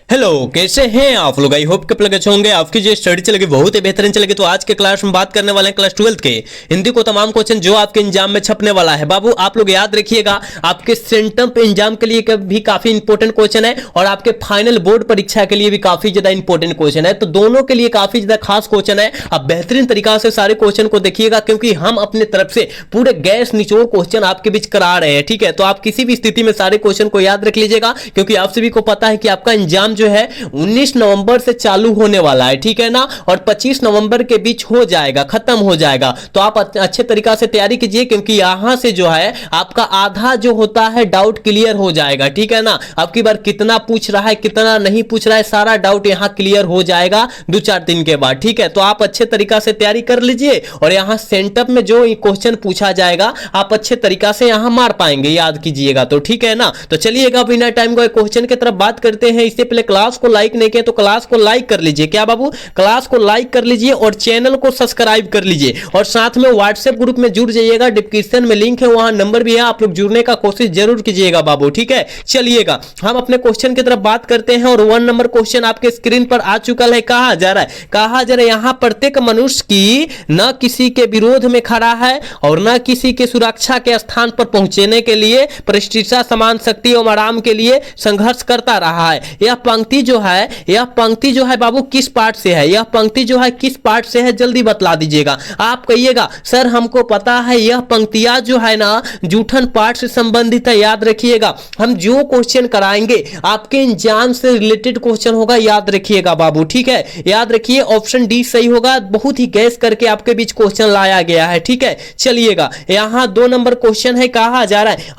Hello, कैसे हैं आप लोग। आई होप के लगे अच्छे होंगे। आपकी जो स्टडी चलेगी बहुत ही बेहतरीन चलेगी। तो आज के क्लास में बात करने वाले हैं क्लास 12 के हिंदी को तमाम क्वेश्चन जो आपके एग्जाम में छपने वाला है। बाबू आप लोग याद रखिएगा, आपके सेंटम पे एग्जाम के लिए भी काफी इंपॉर्टेंट क्वेश्चन है और आपके फाइनल बोर्ड परीक्षा के लिए भी काफी ज्यादा इंपॉर्टेंट क्वेश्चन है। तो दोनों के लिए काफी ज्यादा खास क्वेश्चन है। आप बेहतरीन तरीका से सारे क्वेश्चन को देखिएगा, क्योंकि हम अपने तरफ से पूरे गैस निचोड़ क्वेश्चन आपके बीच करा रहे हैं। ठीक है, तो आप किसी भी स्थिति में सारे क्वेश्चन को याद रख लीजिएगा, क्योंकि आप सभी को पता है कि आपका एग्जाम जो है 19 नवंबर से चालू होने वाला है। ठीक है ना, और 25 नवंबर के बीच हो जाएगा, खत्म हो जाएगा। तो आप अच्छे तरीका से तैयारी कीजिए, क्योंकि यहां से जो है आपका आधा जो होता है डाउट क्लियर हो जाएगा। ठीक है ना, अब की बार कितना पूछ रहा है कितना नहीं पूछ रहा है, सारा डाउट यहां क्लियर हो जाएगा 2-4 दिन के बाद। ठीक है, तो आप अच्छे तरीका से तैयारी कर लीजिए और यहां सेंटर में जो क्वेश्चन पूछा जाएगा आप अच्छे तरीका से यहां मार पाएंगे, याद कीजिएगा। तो ठीक है ना, तो चलिएगा बिना टाइम को क्वेश्चन की तरफ बात करते हैं। इससे पहले क्लास को लाइक नहीं किया तो क्लास को लाइक कर लीजिए। क्या बाबू, क्लास को लाइक कर लीजिए और चैनल को सब्सक्राइब कर लीजिए और साथ में व्हाट्सएप ग्रुप में जुड़ जाइएगा। डिस्क्रिप्शन में लिंक है, वहां नंबर भी है, आप लोग जुड़ने का कोशिश जरूर कीजिएगा बाबू। ठीक है, चलिएगा हम अपने क्वेश्चन की तरफ बात करते हैं और 1 नंबर क्वेश्चन आपके स्क्रीन पर आ चुका है। कहा जा रहा है यहां प्रत्येक मनुष्य की न किसी के विरोध में खड़ा है और न किसी के सुरक्षा के स्थान पर पहुंचने के लिए प्रतिष्ठा, समान शक्ति और आराम के लिए संघर्ष करता रहा है। यह पंक्ति जो है बाबू किस पार्ट से है, यह पंक्ति जो है किस पार्ट से है, जल्दी बतला दीजिएगा। आप कहिएगा सर हमको पता है यह पंक्तियां जो है ना जूठन पार्ट से संबंधित है। याद रखिएगा, हम जो क्वेश्चन कराएंगे आपके एग्जाम से रिलेटेड क्वेश्चन होगा, याद रखिएगा बाबू। ठीक है, याद रखिए ऑप्शन डी सही होगा। बहुत ही गैस करके आपके बीच क्वेश्चन लाया गया है। ठीक है, चलिएगा यहां 2 नंबर क्वेश्चन है। कहा जा रहा है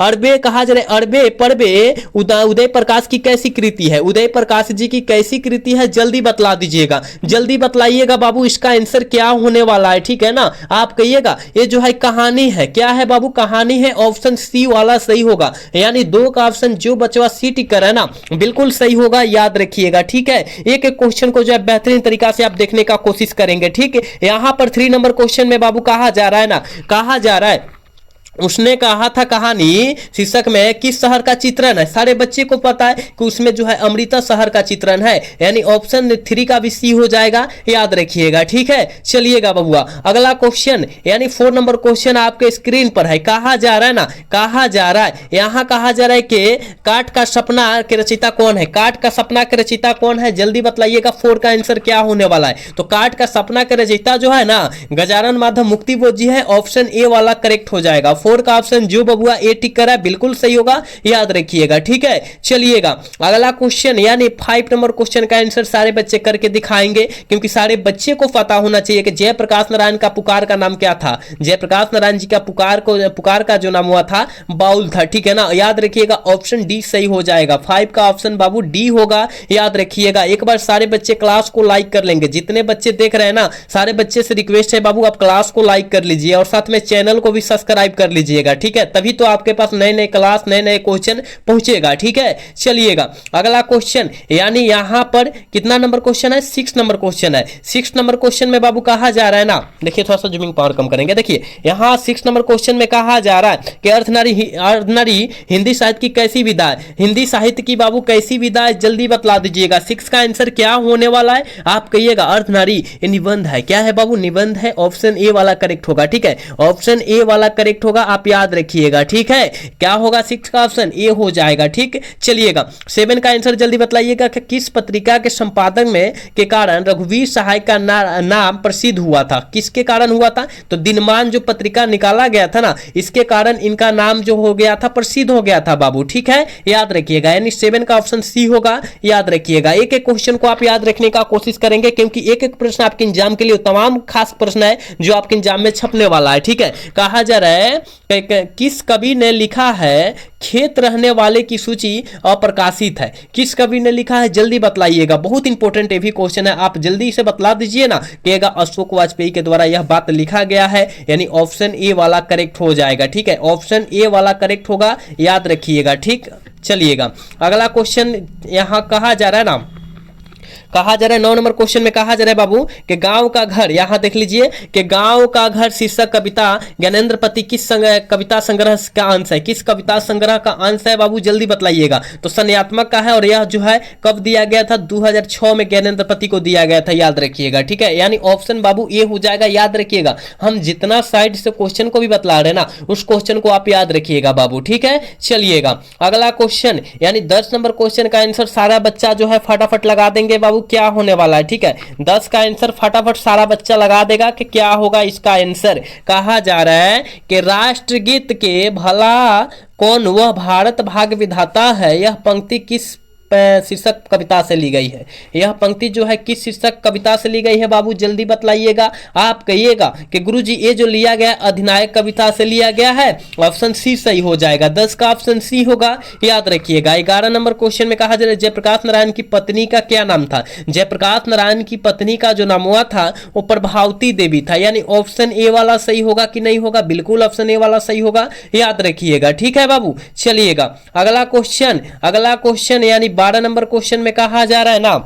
अरबे परबे उदय प्रकाश की कैसी कृति है, उदय प्रकाश जी की कैसी कृति है, जल्दी बतला दीजिएगा, जल्दी बतलाइएगा बाबू। इसका आंसर क्या होने वाला है, ठीक है ना। आप कहिएगा ये जो है कहानी है। क्या है बाबू, कहानी है। ऑप्शन सी वाला सही होगा, यानी 2 का ऑप्शन जो बचवा सी टिक कर है ना बिल्कुल सही होगा, याद रखिएगा। ठीक है, एक एक क्वेश्चन को जो है बेहतरीन तरीका से आप देखने का कोशिश करेंगे। ठीक है, यहां पर 3 नंबर क्वेश्चन में बाबू कहा जा रहा है उसने कहा था कहानी शीर्षक में किस शहर का चित्रण है। सारे बच्चे को पता है कि उसमें जो है अमृता शहर का चित्रण है, यानी ऑप्शन 3 का भी सी हो जाएगा, याद रखिएगा। ठीक है, चलिएगा बबुआ अगला क्वेश्चन, यानी 4 नंबर क्वेश्चन आपके स्क्रीन पर है। कहा जा रहा है यहां कहा जा रहा है कि काट का सपना के रचयिता कौन है, काट का सपना के रचयिता कौन है, जल्दी बतलाइएगा। 4 का आंसर क्या होने वाला है। तो काट का सपना के रचयिता जो है ना गजानन माधव मुक्तिबोध जी है, ऑप्शन ए वाला करेक्ट हो जाएगा। 4 का ऑप्शन जो बबुआ ए टिक करा है बिल्कुल सही होगा, याद रखिएगा। ठीक है, चलिएगा अगला क्वेश्चन, यानी 5 नंबर क्वेश्चन का आंसर सारे बच्चे करके दिखाएंगे, क्योंकि सारे बच्चे को पता होना चाहिए कि जयप्रकाश नारायण का पुकार का नाम क्या था। जयप्रकाश नारायण जी का पुकार का जो नाम हुआ था बाउल था। ठीक है ना, याद रखिएगा ऑप्शन डी सही हो जाएगा। 5 का ऑप्शन बाबू डी होगा, याद रखिएगा। एक बार सारे बच्चे क्लास को लाइक कर लेंगे, जितने बच्चे देख रहे हैं ना सारे बच्चे से रिक्वेस्ट है बाबू आप क्लास को लाइक कर लीजिए और साथ में चैनल को भी सब्सक्राइब कर लीजिएगा। ठीक है, तभी तो आपके पास नए क्लास नए क्वेश्चन पहुंचेगा। ठीक है, चलिएगा अगला क्वेश्चन, यानी यहां पर कितना नंबर क्वेश्चन है, 6 नंबर क्वेश्चन है। 6 नंबर क्वेश्चन में बाबू कहा जा रहा है ना, देखिए थोड़ा सा जूमिंग पावर कम करेंगे। देखिए यहां 6 नंबर क्वेश्चन में कहा जा रहा है कि अर्धनारी हिंदी साहित्य की कैसी विधा है, हिंदी साहित्य की बाबू कैसी विधा है, जल्दी बतला दीजिएगा। 6 का आंसर क्या होने वाला है, आप कहिएगा अर्धनारी ये निबंध है। क्या है बाबू, निबंध है, ऑप्शन ए वाला करेक्ट होगा। ठीक है, ऑप्शन ए वाला करेक्ट होगा, आप याद रखिएगा। ठीक है, क्या होगा, 6 का ऑप्शन ए हो जाएगा। ठीक, चलिएगा 7 का आंसर जल्दी बतलाइएगा कि किस पत्रिका के संपादक में के कारण रघुवीर सहाय का नाम प्रसिद्ध हुआ था। किसके कारण हुआ था, तो दिनमान जो पत्रिका निकाला गया था ना इसके कारण इनका नाम जो हो गया था प्रसिद्ध हो गया था बाबू। ठीक है, याद रखिएगा, यानी 7 का ऑप्शन सी होगा, याद रखिएगा। एक एक क्वेश्चन को आप याद रखने का कोशिश करेंगे, क्योंकि एक एक प्रश्न आपके एग्जाम के लिए तमाम खास प्रश्न है जो आपके एग्जाम में छपने वाला है। ठीक है, कहा जा रहा है किस कवि ने लिखा है खेत रहने वाले की सूची अप्रकाशित है, किस कवि ने लिखा है, जल्दी बतलाइएगा। बहुत इंपॉर्टेंट ये भी क्वेश्चन है, आप जल्दी से बतला दीजिए ना। कहेगा अशोक वाजपेयी के द्वारा यह बात लिखा गया है, यानी ऑप्शन ए वाला करेक्ट हो जाएगा। ठीक है, ऑप्शन ए वाला करेक्ट होगा, याद रखिएगा। ठीक, चलिएगा अगला क्वेश्चन, यहां कहा जा रहा है ना कहा जा रहा है 9 नंबर क्वेश्चन में कहा जा रहा है बाबू कि गांव का घर, यहां देख लीजिए कि गांव का घर शीर्षक कविता ज्ञानेंद्र पति किस कविता संग्रह का अंश है, किस कविता संग्रह का अंश है बाबू, जल्दी बतलाइएगा। तो संध्यात्मक का है और यह जो है कब दिया गया था, 2006 में ज्ञानेंद्र पति को दिया गया था, याद रखिएगा। ठीक है, यानी ऑप्शन बाबू ए हो जाएगा, याद रखिएगा। हम जितना साइड से क्वेश्चन को भी बतला रहे हैं ना, उस क्वेश्चन को आप याद रखिएगा बाबू। ठीक है, चलिएगा अगला क्वेश्चन, यानी 10 नंबर क्वेश्चन का आंसर सारा बच्चा जो है फटाफट लगा देंगे बाबू, क्या होने वाला है। ठीक है, 10 का आंसर फटाफट सारा बच्चा लगा देगा कि क्या होगा इसका आंसर। कहा जा रहा है कि राष्ट्रगीत के भला कौन वह भारत भाग्य विधाता है, यह पंक्ति किस शीर्षक कविता से ली गई है, यह पंक्ति जो है किस शीर्षक कविता से ली गई है बाबू, जल्दी बतलाइएगा। आप कहिएगा कि गुरुजी ये जो लिया गया अधिनायक कविता से लिया गया है, ऑप्शन सी सही हो जाएगा। 10 का ऑप्शन सी होगा, याद रखिएगा। 11 नंबर क्वेश्चन में कहा जा रहा है जयप्रकाश नारायण की पत्नी का क्या नाम था। जयप्रकाश नारायण की पत्नी का जो नाम हुआ था वो प्रभावती देवी था, यानी ऑप्शन ए वाला सही होगा कि नहीं होगा, बिल्कुल ऑप्शन ए वाला सही होगा, याद रखिएगा। ठीक है बाबू, चलिएगा अगला क्वेश्चन यानी 12 नंबर क्वेश्चन में कहा जा रहा है ना,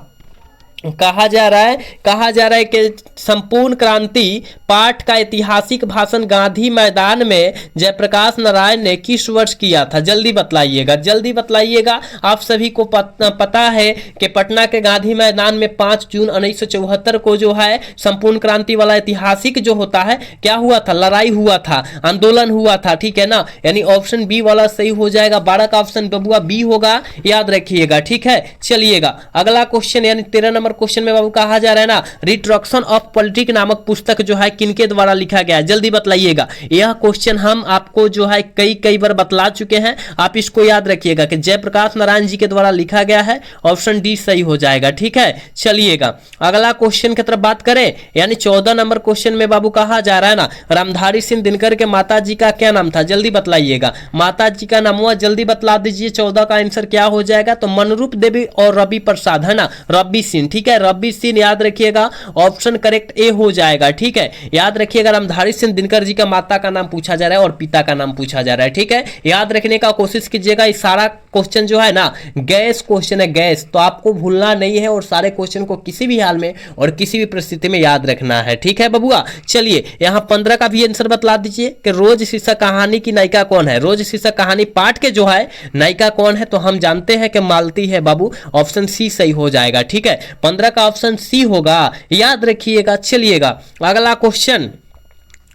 कहा जा रहा है कि संपूर्ण क्रांति पाठ का ऐतिहासिक भाषण गांधी मैदान में जयप्रकाश नारायण ने किस वर्ष किया था, जल्दी बतलाइएगा। आप सभी को पता है कि पटना के गांधी मैदान में 5 जून 1974 को जो है संपूर्ण क्रांति वाला ऐतिहासिक जो होता है क्या हुआ था, लड़ाई हुआ था, आंदोलन हुआ था। ठीक है ना, यानी ऑप्शन बी वाला सही हो जाएगा। 12 का ऑप्शन बबुआ बी होगा, याद रखिएगा। ठीक है, चलिएगा अगला क्वेश्चन यानी 13 नंबर क्वेश्चन में बाबू कहा जा रहा है ना, रिट्रोडक्शन ऑफ पॉलिटिक नामक पुस्तक जो है किनके द्वारा लिखा गया है, जल्दी बतलाइएगा। यह क्वेश्चन हम आपको जो है कई बार बतला चुके हैं, आप इसको याद रखिएगा कि जयप्रकाश नारायण जी के द्वारा लिखा गया है, ऑप्शन डी सही हो जाएगा। ठीक है, चलिएगा अगला क्वेश्चन की तरफ बात करें, यानी 14 नंबर क्वेश्चन में बाबू कहा जा रहा है ना, रामधारी सिंह दिनकर के माता जी का क्या नाम था, जल्दी बतलाइएगा। माता जी का नाम हुआ, जल्दी बतला दीजिए। 14 का आंसर क्या हो जाएगा, तो मनरूप देवी और रवि प्रसाद है ना, रवि सिंह। ठीक है, रवि सिंह याद रखिएगा, ऑप्शन करेक्ट ए हो जाएगा। ठीक है, याद रखिएगा रामधारी सिंह दिनकर जी का माता का नाम पूछा जा रहा है और पिता का नाम पूछा जा रहा है। ठीक है, याद रखने का कोशिश कीजिएगा। इस सारा क्वेश्चन जो है ना गैस क्वेश्चन है, गैस, तो आपको भूलना नहीं है और सारे क्वेश्चन को किसी भी हाल में और किसी भी परिस्थिति में याद रखना है। ठीक है बबुआ, चलिए यहां 15 का भी आंसर बतला दीजिए कि रोज शीर्षक कहानी की नायिका कौन है। रोज शीर्षक कहानी पाठ के जो है नायिका कौन है, तो हम जानते हैं कि मालती है बाबू, ऑप्शन सी सही हो जाएगा। ठीक है, 15 का ऑप्शन सी होगा, याद रखिएगा। चलिएगा अगला क्वेश्चन,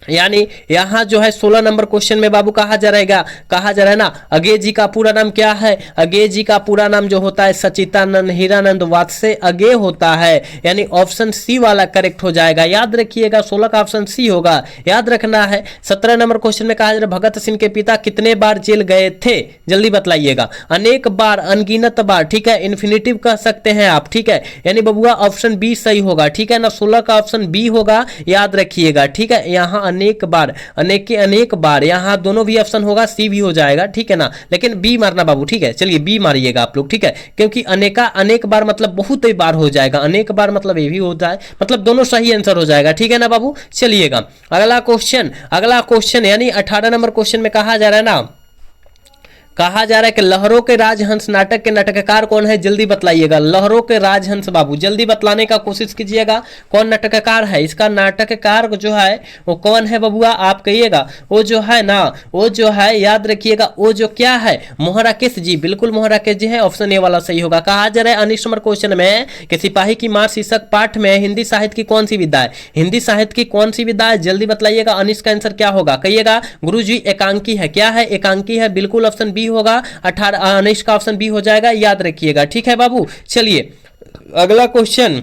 यानी यहां जो है 16 नंबर क्वेश्चन में बाबू कहा जा रहा है ना, अगे जी का पूरा नाम क्या है। अगे जी का पूरा नाम जो होता है सचितानंद हीरानंद वात्स्य अगे होता है, यानी ऑप्शन सी वाला करेक्ट हो जाएगा, याद रखिएगा। 16 का ऑप्शन सी होगा, याद रखना है। 17 नंबर क्वेश्चन में कहा जा रहा है भगत सिंह के पिता कितने बार जेल गए थे, जल्दी बतलाइएगा। अनेक बार, अनगिनत बार। ठीक है, इन्फिनिटिव कह सकते हैं आप। ठीक है, यानी बबुआ ऑप्शन बी सही होगा। ठीक है ना, 16 का ऑप्शन बी होगा, याद रखिएगा। ठीक है, यहां अनेक बार, अनेक बार, यहां दोनों भी ऑप्शन होगा, सी भी हो जाएगा। ठीक है ना, लेकिन बी मारना बाबू। ठीक है, चलिए बी मारिएगा आप लोग। ठीक है, क्योंकि अनेक बार मतलब बहुत ही बार हो जाएगा, अनेक बार मतलब ये भी होता है, मतलब दोनों सही आंसर हो जाएगा। ठीक है ना बाबू, चलिएगा अगला क्वेश्चन यानी 18 नंबर क्वेश्चन में कहा जा रहा है ना, कहा जा रहा है कि लहरों के राजहंस नाटक के नाटककार कौन है, जल्दी बतलाइएगा। लहरों के राजहंस बाबू, जल्दी बतलाने का कोशिश कीजिएगा, कौन नाटककार है, इसका नाटककार जो है वो कौन है बबुआ, आप कहिएगा। वो जो है ना, वो जो है याद रखिएगा, वो जो क्या है, मोहराकेश जी, बिल्कुल मोहराकेश जी है, ऑप्शन ए वाला सही होगा। कहा जा रहा है 19 नंबर क्वेश्चन में कि सिपाही की मां शीर्षक पाठ में हिंदी साहित्य की कौन सी विधा है। हिंदी साहित्य की कौन सी विधा है, जल्दी बतलाइएगा। 19 का आंसर क्या होगा, कहिएगा। गुरुजी एकांकी है, क्या है, एकांकी है, बिल्कुल ऑप्शन बी होगा। 19 का ऑप्शन बी हो जाएगा, याद रखिएगा। ठीक है बाबू, चलिए अगला क्वेश्चन,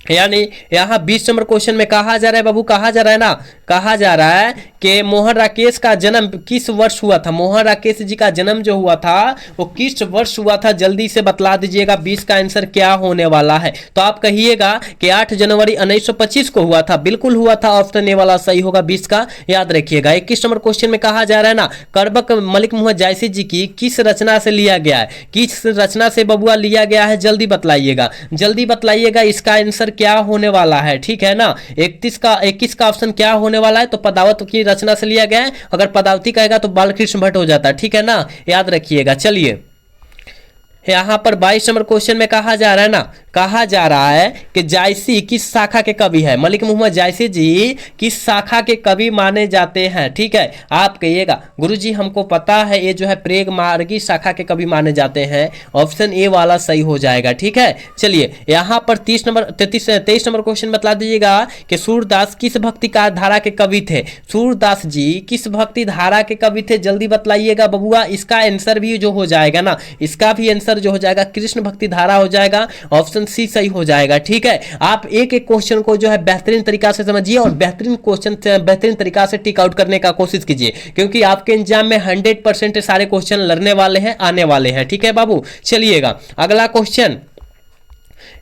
यानी यहां 20 नंबर क्वेश्चन में कहा जा रहा है बाबू, कहा जा रहा है ना, कहा जा रहा है कि मोहन राकेश का जन्म किस वर्ष हुआ था। मोहन राकेश जी का जन्म जो हुआ था वो किस वर्ष हुआ था, जल्दी से बतला दीजिएगा। 20 का आंसर क्या होने वाला है, तो आप कहिएगा कि 8 जनवरी 1925 को हुआ था, बिल्कुल हुआ था, ऑप्शन ए वाला सही होगा 20 का, याद रखिएगा। 21 नंबर क्वेश्चन में कहा जा रहा है ना, करबक मलिक मोहम्मद जायसी जी की किस रचना से लिया गया है, किस रचना से बबुआ लिया गया है, जल्दी बतलाइएगा, इसका आंसर क्या होने वाला है। ठीक है ना, 21 का ऑप्शन क्या होने वाला है, तो पदावत की रचना से लिया गया है। अगर पदावती कहेगा तो बालकृष्ण भट्ट हो जाता है। ठीक है ना, याद रखिएगा। चलिए यहाँ पर 22 नंबर क्वेश्चन में कहा जा रहा है ना, कहा जा रहा है कि जायसी किस शाखा के कवि है। मलिक मोहम्मद जायसी जी किस शाखा के कवि माने जाते हैं। ठीक है, आप कहिएगा गुरुजी हमको पता है ये जो है प्रेग मार्गी शाखा के कवि माने जाते हैं। ऑप्शन ए वाला सही हो जाएगा। ठीक है, चलिए यहाँ पर 23 नंबर क्वेश्चन बता दीजिएगा कि सूरदास किस भक्ति का धारा के कवि थे। सूरदास जी किस भक्ति धारा के कवि थे, जल्दी बतलाइएगा बबुआ। इसका आंसर भी जो हो जाएगा ना, इसका भी आंसर जो हो जाएगा कृष्ण भक्ति धारा हो जाएगा। ऑप्शन सी सही हो जाएगा। ठीक है, आप एक एक क्वेश्चन को जो है बेहतरीन तरीका से समझिए और बेहतरीन क्वेश्चन बेहतरीन तरीका से टिक आउट करने का कोशिश कीजिए, क्योंकि आपके एग्जाम में 100% सारे क्वेश्चन लड़ने वाले हैं, आने वाले हैं। ठीक है बाबू, चलिएगा अगला क्वेश्चन।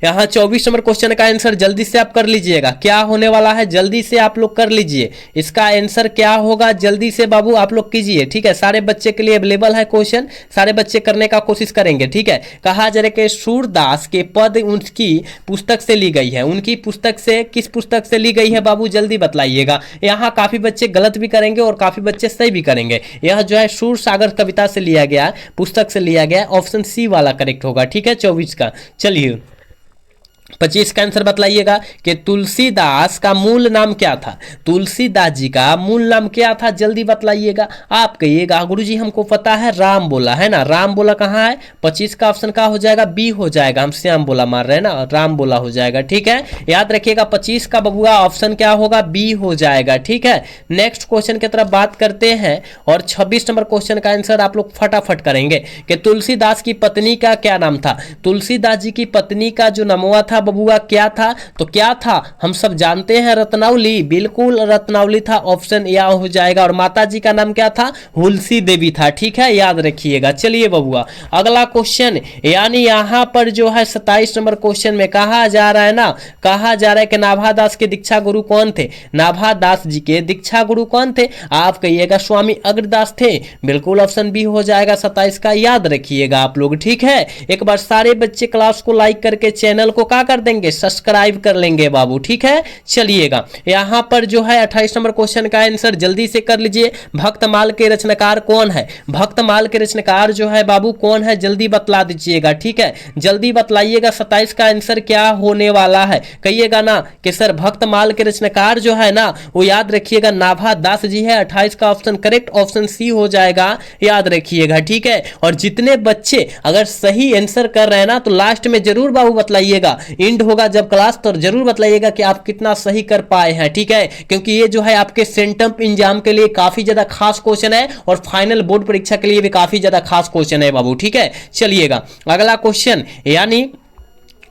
यहाँ 24 नंबर क्वेश्चन का आंसर जल्दी से आप कर लीजिएगा। क्या होने वाला है जल्दी से आप लोग कर लीजिए, इसका आंसर क्या होगा जल्दी से बाबू आप लोग कीजिए। ठीक है, सारे बच्चे के लिए अवेलेबल है क्वेश्चन, सारे बच्चे करने का कोशिश करेंगे। ठीक है, कहा जा रहा है कि सूरदास के पद उनकी पुस्तक से ली गई है। उनकी पुस्तक से, किस पुस्तक से ली गई है बाबू जल्दी बतलाइएगा। यहाँ काफी बच्चे गलत भी करेंगे और काफी बच्चे सही भी करेंगे। यह जो है सूर सागर कविता से लिया गया, पुस्तक से लिया गया। ऑप्शन सी वाला करेक्ट होगा। ठीक है, 24 का। चलिए 25 का आंसर बतलाइएगा कि तुलसीदास का मूल नाम क्या था। तुलसीदास जी का मूल नाम क्या था जल्दी बतलाइएगा। आप कहिएगा गुरुजी हमको पता है राम बोला है ना, राम बोला कहाँ है। 25 का ऑप्शन का हो जाएगा बी हो जाएगा। हम श्याम बोला मार रहे हैं ना, राम बोला हो जाएगा। ठीक है, याद रखिएगा 25 का बबुआ ऑप्शन क्या होगा, बी हो जाएगा। ठीक है, नेक्स्ट क्वेश्चन की तरफ बात करते हैं और 26 नंबर क्वेश्चन का आंसर आप लोग फटाफट करेंगे कि तुलसीदास की पत्नी का क्या नाम था। तुलसीदास जी की पत्नी का जो नामवा था बबुआ क्या था, तो क्या था हम सब जानते हैं, रत्नावली। बिल्कुल रत्नावली था, ऑप्शन या हो जाएगा। और माता जी का नाम क्या था, हुलसी देवी था। ठीक है, याद रखिएगा। चलिए बबुआ अगला क्वेश्चन, यानी यहां पर जो है 27 नंबर क्वेश्चन में कहा जा रहा है ना, कहा जा रहा है कि नाभादास के दीक्षा गुरु कौन थे। नाभादास जी के दीक्षा गुरु कौन थे, आप कहिएगा स्वामी अग्रदास थे। बिल्कुल ऑप्शन बी हो जाएगा 27 का, याद रखिएगा आप लोग। ठीक है, एक बार सारे बच्चे क्लास को लाइक करके चैनल को क्या कर देंगे, सब्सक्राइब कर लेंगे बाबू। ठीक है, चलिएगा यहां पर जो है 28 नंबर क्वेश्चन का आंसर जल्दी से कर लीजिए। भक्तमाल के रचनाकार कौन है। भक्तमाल के रचनाकार जो है बाबू कौन है जल्दी बतला दीजिएगा। ठीक है, जल्दी बतलाइएगा 27 का आंसर क्या होने वाला है। कहिएगा ना कि सर भक्तमाल के रचनाकार जो है ना वो याद रखिएगा नाभादास जी है। 28 का ऑप्शन करेक्ट, ऑप्शन सी हो जाएगा, याद रखिएगा। ठीक है, और जितने बच्चे अगर सही आंसर कर रहे हैं ना तो लास्ट में जरूर बाबू बतलाइएगा, इंड होगा जब क्लास तो जरूर बताइएगा कि आप कितना सही कर पाए हैं। ठीक है, क्योंकि ये जो है आपके सेंटम एग्जाम के लिए काफी ज्यादा खास क्वेश्चन है और फाइनल बोर्ड परीक्षा के लिए भी काफी ज्यादा खास क्वेश्चन है बाबू। ठीक है, चलिएगा अगला क्वेश्चन, यानी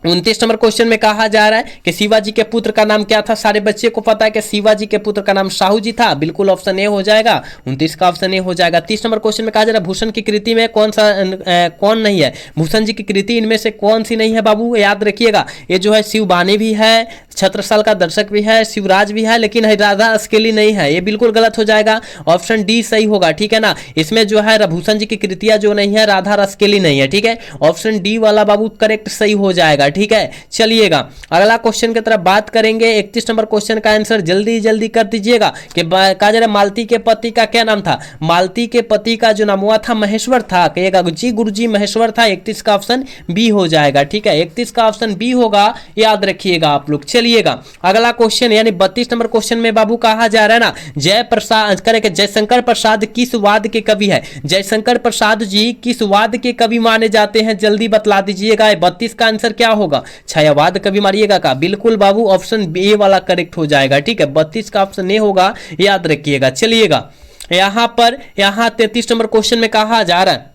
29 नंबर क्वेश्चन में कहा जा रहा है कि शिवाजी के पुत्र का नाम क्या था। सारे बच्चे को पता है कि शिवाजी के पुत्र का नाम शाहू जी था। बिल्कुल ऑप्शन ए हो जाएगा, 29 का ऑप्शन ए हो जाएगा। 30 नंबर क्वेश्चन में कहा जा रहा है भूषण की कृति में कौन नहीं है। भूषण जी की कृति इनमें से कौन सी नहीं है बाबू, याद रखिएगा। ये जो है शिवबानी भी है, छत्रसाल का दर्शक भी है, शिवराज भी है, लेकिन राधा अस्केली नहीं है। ये बिल्कुल गलत हो जाएगा, ऑप्शन डी सही होगा। ठीक है ना, इसमें जो है भूषण जी की कृतियां जो नहीं है, राधा अस्केली नहीं है। ठीक है, ऑप्शन डी वाला बाबू करेक्ट सही हो जाएगा। ठीक है, चलिएगा अगला क्वेश्चन की तरफ बात करेंगे। 31 नंबर क्वेश्चन का आंसर जल्दी जल्दी कर दीजिएगा कि कहा जा रहा है मालती के पति का क्या नाम था। मालती के पति का जो नाम हुआ था महेश्वर था। कहिएगा जी गुरुजी महेश्वर था। 31 का ऑप्शन बी हो जाएगा। ठीक है, 31 का ऑप्शन बी होगा, याद रखिएगा आप लोग। चलिएगा अगला क्वेश्चन, यानी 32 नंबर क्वेश्चन में बाबू कहा जा रहा है ना जयशंकर प्रसाद किस वाद के कवि है। जयशंकर प्रसाद जी किस वाद के कवि माने जाते हैं, जल्दी बतला दीजिएगा। 32 का आंसर क्या होगा, छायावाद कवि मारिएगा का। बिल्कुल बाबू ऑप्शन ए वाला करेक्ट हो जाएगा। ठीक है, 32 का ऑप्शन ए होगा, याद रखिएगा। चलिएगा यहां पर 33 नंबर क्वेश्चन में कहा जा रहा है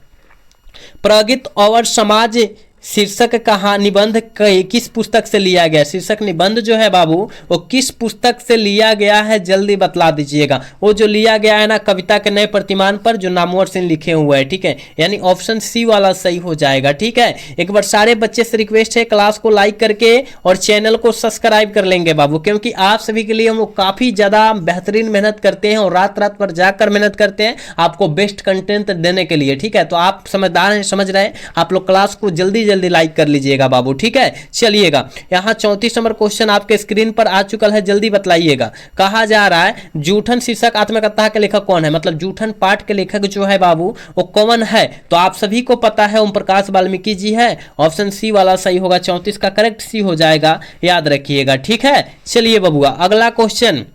प्रगति और समाज शीर्षक कहा निबंध किस पुस्तक से लिया गया। शीर्षक निबंध जो है बाबू वो किस पुस्तक से लिया गया है, जल्दी बतला दीजिएगा। वो जो लिया गया है ना कविता के नए प्रतिमान पर जो नामवर सिंह लिखे हुए हैं। ठीक है, यानी ऑप्शन सी वाला सही हो जाएगा। ठीक है, एक बार सारे बच्चे से रिक्वेस्ट है क्लास को लाइक करके और चैनल को सब्सक्राइब कर लेंगे बाबू, क्योंकि आप सभी के लिए हम काफी ज्यादा बेहतरीन मेहनत करते हैं और रात रात पर जाकर मेहनत करते हैं आपको बेस्ट कंटेंट देने के लिए। ठीक है, तो आप समझदार हैं, समझ रहे हैं, आप लोग क्लास को जल्दी जल्दी लाइक कर लीजिएगा बाबू, ठीक है। चलिएगा, यहाँ 34 नंबर क्वेश्चन आपके स्क्रीन पर आ चुका है, जल्दी बतलाइएगा। कहा जा रहा है जूठन शीर्षक आत्मकथा के लेखक कौन है, मतलब जूठन पाठ के लेखक जो है बाबू वो कौन है, तो आप सभी को पता है ओम प्रकाश वाल्मीकि जी है। ऑप्शन सी वाला सही होगा, 34 का करेक्ट सी हो जाएगा, याद रखिएगा, ठीक है। चलिए बबुआ, अगला क्वेश्चन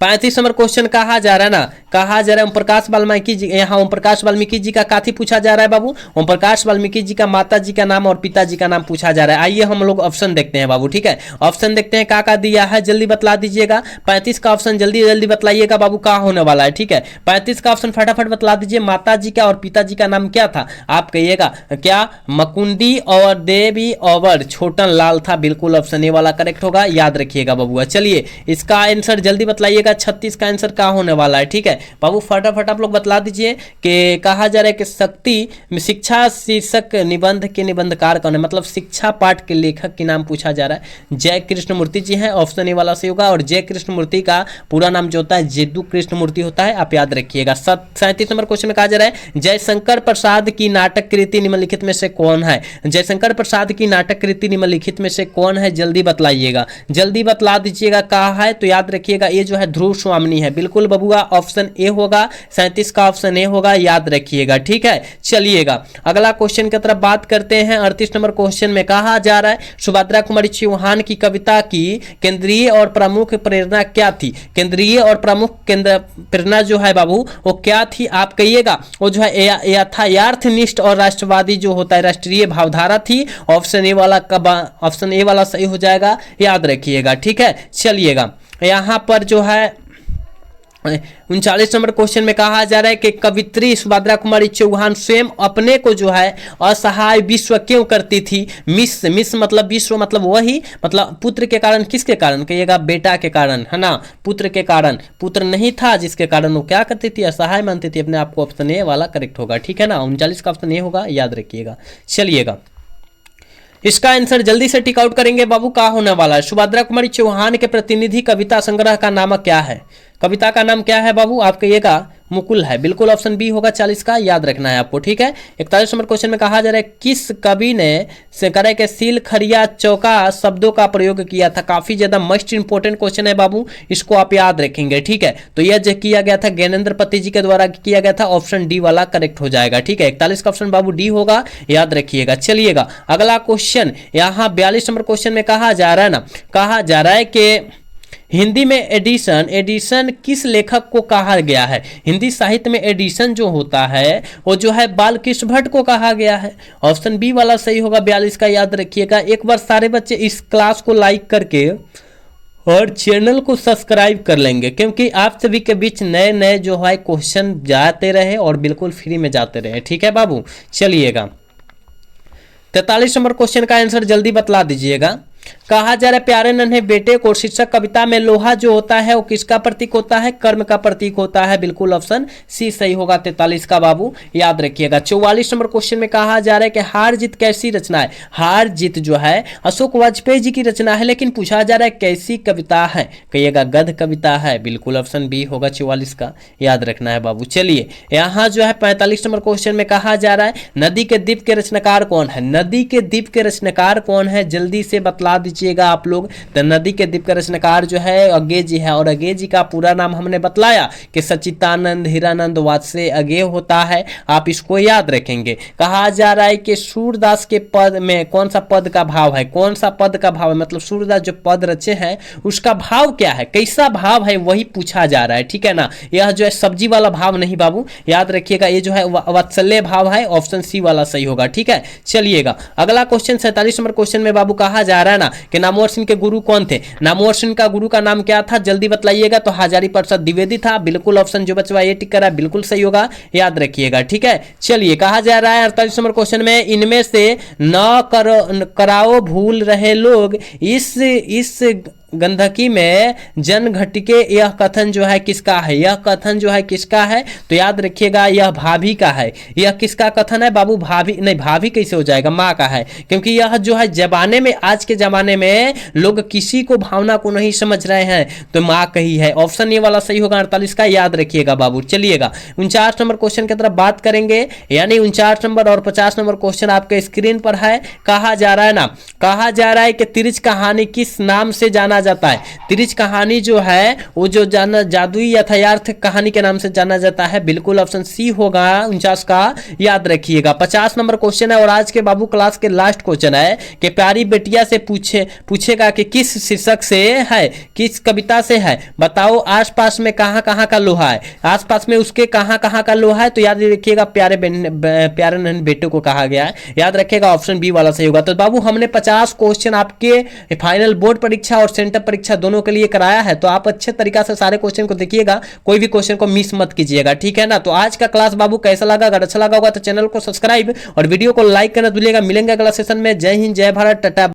35 नंबर क्वेश्चन कहा जा रहा है ना, कहा जा रहा है ओम प्रकाश वाल्मीकि जी, यहाँ ओम प्रकाश वाल्मीकि जी का काथी पूछा जा रहा है बाबू, ओम प्रकाश वाल्मीकि जी का माता जी का नाम और पिताजी का नाम पूछा जा रहा है। आइए हम लोग ऑप्शन देखते हैं बाबू, ठीक है। ऑप्शन देखते हैं का दिया है, जल्दी बतला दीजिएगा। 35 का ऑप्शन जल्दी जल्दी बतलाइएगा बाबू, का होने वाला है, ठीक है। 35 का ऑप्शन फटाफट बतला दीजिए। माता जी का और पिताजी का नाम क्या था, आप कहिएगा क्या, मकुंडी और देवी और छोटन लाल था, बिल्कुल ऑप्शन ए वाला करेक्ट होगा, याद रखिएगा बबुआ। चलिए इसका आंसर जल्दी बतलाइएगा, 36 का आंसर क्या होने वाला है, ठीक है बाबू। फटाफट आप लोग बतला दीजिए कि कहा जा रहा है कि शक्ति शिक्षा शीर्षक निबंध के निबंधकार कौन है, मतलब शिक्षा पाठ के लेखक के नाम पूछा जा रहा है। जय कृष्ण मूर्ति जी हैं, ऑप्शन ए वाला सही होगा। और जय कृष्ण मूर्ति का पूरा नाम जो होता है जेदू कृष्ण मूर्ति होता है, आप याद रखिएगा। 37 नंबर क्वेश्चन में कहा जा रहा है जयशंकर प्रसाद की नाटक कृति निम्नलिखित में से कौन है। जयशंकर प्रसाद की नाटक कृति निम्नलिखित में से कौन है, जल्दी बतलाइएगा, जल्दी बतला दीजिएगा। कहा है तो याद रखिएगा, ये जो है ध्रुव स्वामिनी है, बिल्कुल बबुआ ऑप्शन ए होगा। 37 का ऑप्शन ए होगा, याद रखिएगा, ठीक है। चलिएगा अगला क्वेश्चन की तरफ बात करते हैं। 38 नंबर क्वेश्चन में कहा जा रहा है सुभद्रा कुमारी चौहान की कविता की केंद्रीय और प्रमुख प्रेरणा क्या थी। केंद्रीय और प्रमुख प्रेरणा जो है बाबू वो क्या थी, आप कहिएगा। वो जो है यथार्थनिष्ठ और राष्ट्रवादी जो होता है राष्ट्रीय भावधारा थी। ऑप्शन ए वाला सही हो जाएगा, याद रखिएगा, ठीक है। चलिएगा यहाँ पर जो है 39 नंबर क्वेश्चन में कहा जा रहा है कि कवित्री सुभद्रा कुमारी चौहान स्वयं अपने को जो है असहाय विश्व क्यों करती थी। मिस मतलब विश्व मतलब वही, मतलब पुत्र के कारण, किसके कारण कहिएगा, बेटा के कारण, है ना, पुत्र के कारण, पुत्र नहीं था जिसके कारण वो क्या करती थी, असहाय मानती थी अपने आप को। ऑप्शन ए वाला करेक्ट होगा, ठीक है ना। 39 का ऑप्शन ए होगा, याद रखिएगा। चलिएगा इसका आंसर जल्दी से टिक आउट करेंगे बाबू, का होने वाला है सुभद्रा कुमारी चौहान के प्रतिनिधि कविता संग्रह का नाम क्या है। कविता का नाम क्या है बाबू, आप कहिएगा मुकुल है, बिल्कुल ऑप्शन बी होगा 40 का, याद रखना है आपको, ठीक है। 41 नंबर क्वेश्चन में कहा जा रहा है किस कवि ने से करे के सील खरिया चौका शब्दों का प्रयोग किया था। काफी ज्यादा मोस्ट इंपोर्टेंट क्वेश्चन है बाबू, इसको आप याद रखेंगे, ठीक है। तो यह जो किया गया था ज्ञानेंद्र पति जी के द्वारा किया गया था, ऑप्शन डी वाला करेक्ट हो जाएगा, ठीक है। 41 का ऑप्शन बाबू डी होगा, याद रखिएगा। चलिएगा अगला क्वेश्चन, यहाँ 42 नंबर क्वेश्चन में कहा जा रहा है ना, कहा जा रहा है कि हिंदी में एडिशन किस लेखक को कहा गया है। हिंदी साहित्य में एडिशन जो होता है वो जो है बालकृष्ण भट्ट को कहा गया है। ऑप्शन बी वाला सही होगा, 42 का, याद रखिएगा। एक बार सारे बच्चे इस क्लास को लाइक करके और चैनल को सब्सक्राइब कर लेंगे, क्योंकि आप सभी के बीच नए नए जो है क्वेश्चन जाते रहे और बिल्कुल फ्री में जाते रहे, ठीक है बाबू। चलिएगा 43 नंबर क्वेश्चन का आंसर जल्दी बतला दीजिएगा। कहा जा रहा है प्यारे नन्हे बेटे को शीर्षक कविता में लोहा जो होता है वो किसका प्रतीक होता है, कर्म का प्रतीक होता है, बिल्कुल ऑप्शन सी सही होगा 43 का बाबू, याद रखिएगा। 44 नंबर क्वेश्चन में कहा जा रहा है कि हार जीत कैसी रचना है। हार जीत जो है अशोक वाजपेयी जी की रचना है, लेकिन पूछा जा रहा है कैसी कविता है, कहिएगा गद्य कविता है, बिल्कुल ऑप्शन बी होगा 44 का, याद रखना है बाबू। चलिए यहाँ जो है 45 नंबर क्वेश्चन में कहा जा रहा है नदी के द्वीप के रचनाकार कौन है। नदी के द्वीप के रचनाकार कौन है, जल्दी से बतला दीजिएगा आप लोग। तो नदी के द्वीप का रचनाकार जो है अज्ञे जी है, और अज्ञे जी का पूरा नाम हमने बतलाया कि सच्चिदानंद हीरानंद वात्स्य अज्ञे होता है, आप इसको याद रखेंगे। कहा जा रहा है कि सूरदास के पद में कौन सा पद का भाव है, कौन सा पद का भाव है, मतलब सूरदास जो पद रचे हैं उसका भाव क्या है, कैसा भाव है, वही पूछा जा रहा है, ठीक है ना। यह जो है सब्जी वाला भाव नहीं बाबू, याद रखिएगा, ये जो है वात्सल्य भाव है, ऑप्शन सी वाला सही होगा, ठीक है। चलिएगा अगला क्वेश्चन 47 नंबर क्वेश्चन में बाबू कहा जा रहा है ना कि नामवर सिंह के गुरु कौन थे। नामवर सिंह का गुरु का नाम क्या था, जल्दी बतलाइएगा। तो हजारी प्रसाद द्विवेदी था, बिल्कुल ऑप्शन जो बचवा ये टिक करा बिल्कुल सही होगा, याद रखिएगा, ठीक है। चलिए कहा जा रहा है 48 नंबर क्वेश्चन में इनमें से न कराओ भूल रहे लोग इस गंधकी में जन घटिके, यह कथन जो है किसका है? यह कथन जो है किसका है? तो याद रखिएगा यह भाभी का है। यह किसका कथन है बाबू? भाभी नहीं, भाभी कैसे हो जाएगा, माँ का है, क्योंकि यह जो है जमाने में, आज के जमाने में लोग किसी को भावना को नहीं समझ रहे हैं, तो माँ कही है। ऑप्शन ये वाला सही होगा 48 का, याद रखिएगा बाबू। चलिएगा 49 नंबर क्वेश्चन की तरफ बात करेंगे, यानी 49 नंबर और 50 नंबर क्वेश्चन आपके स्क्रीन पर है। कहा जा रहा है ना, कहा जा रहा है कि तिरछ कहानी किस नाम से जाना जाता है? तिरछ कहानी जो है वो जो जादुई यथार्थ कहानी के नाम से जाना जाता है। बिल्कुल ऑप्शन सी होगा 49 का, याद रखिएगा। 50 नंबर क्वेश्चन है और आज के बाबू क्लास के लास्ट क्वेश्चन है कि प्यारी बेटिया से पूछेगा कि किस शीर्षक से है, किस कविता से है, बताओ आसपास में कहां कहां का लोहा है, आसपास में उसके कहां कहां का लोहा है? तो याद रखिएगा प्यारे नन्हे बेटे को कहा गया है, याद रखिएगा ऑप्शन बी वाला सही होगा। तो बाबू हमने 50 क्वेश्चन आपके फाइनल बोर्ड परीक्षा और सेंटर परीक्षा दोनों के लिए कराया है, तो आप अच्छे तरीका से सारे क्वेश्चन को देखिएगा, कोई भी क्वेश्चन को मिस मत कीजिएगा, ठीक है ना। तो आज का क्लास बाबू कैसा लगा? अगर अच्छा लगा होगा तो चैनल को सब्सक्राइब और वीडियो को लाइक करना भूलिएगा। मिलेंगे अगला सेशन में। जय हिंद, जय भारत, टाटा।